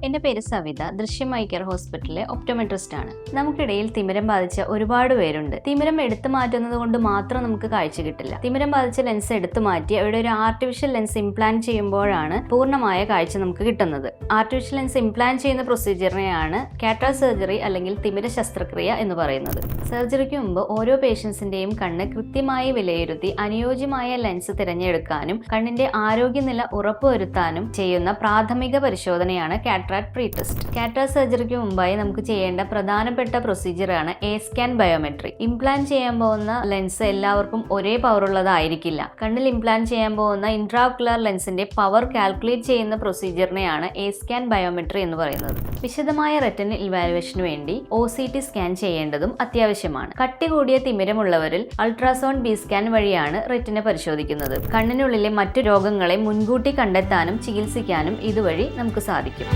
എൻ്റെ പേര് സവിത. ദൃശ്യം ഐ കെയർ ഹോസ്പിറ്റലിലെ ഒപ്റ്റോമെട്രിസ്റ്റ് ആണ്. നമുക്കിടയിൽ തിമിരം ബാധിച്ച ഒരുപാട് പേരുണ്ട്. തിമിരം എടുത്തു മാറ്റുന്നത് കൊണ്ട് മാത്രം നമുക്ക് കാഴ്ച കിട്ടില്ല. തിമിരം ബാധിച്ച ലെൻസ് എടുത്തു മാറ്റി അവിടെ ഒരു ആർട്ടിഫിഷ്യൽ ലെൻസ് ഇംപ്ലാന്റ് ചെയ്യുമ്പോഴാണ് പൂർണ്ണമായ കാഴ്ച നമുക്ക് കിട്ടുന്നത്. ആർട്ടിഫിഷ്യൽ ലെൻസ് ഇംപ്ലാന്റ് ചെയ്യുന്ന പ്രൊസീജിയറിനെയാണ് കാറ്ററാക്ട് സർജറി അല്ലെങ്കിൽ തിമിര ശസ്ത്രക്രിയ എന്ന് പറയുന്നത്. സർജറിക്ക് മുമ്പ് ഓരോ പേഷ്യൻസിന്റെയും കണ്ണ് കൃത്യമായി വിലയിരുത്തി അനുയോജ്യമായ ലെൻസ് തിരഞ്ഞെടുക്കാനും കണ്ണിന്റെ ആരോഗ്യനില ഉറപ്പുവരുത്താനും ചെയ്യുന്ന പ്രാഥമിക പരിശോധനയാണ് കാറ്ററാക്ട് പ്രീ ടെസ്റ്റ്. കാറ്ററാക്ട് സർജറിക്ക് മുമ്പായി നമുക്ക് ചെയ്യേണ്ട പ്രധാനപ്പെട്ട പ്രൊസീജിയറാണ് സ്കാൻ ബയോമെട്രി. ഇംപ്ലാന്റ് ചെയ്യാൻ പോകുന്ന ലെൻസ് എല്ലാവർക്കും ഒരേ പവർ ഉള്ളതായിരിക്കില്ല. കണ്ണിൽ ഇംപ്ലാന്റ് ചെയ്യാൻ പോകുന്ന ഇൻട്രാഒക്കുലർ ലെൻസിന്റെ പവർ കാൽക്കുലേറ്റ് ചെയ്യുന്ന പ്രൊസീജിയറിനെയാണ് സ്കാൻ ബയോമെട്രി എന്ന് പറയുന്നത്. വിശദമായ റെറ്റിനൽ ഇവാലുവേഷന് വേണ്ടി OCT സ്കാൻ ചെയ്യേണ്ടതും അത്യാവശ്യമാണ്. കട്ടി കൂടിയ തിമിരമുള്ളവരിൽ അൾട്രാസൗണ്ട് ബി സ്കാൻ വഴിയാണ് റെറ്റിന പരിശോധിക്കുന്നത്. കണ്ണിനുള്ളിലെ മറ്റു രോഗങ്ങളെ മുൻകൂട്ടി കണ്ടെത്താനും ചികിത്സിക്കാനും ഇതുവഴി നമുക്ക് സാധിക്കും.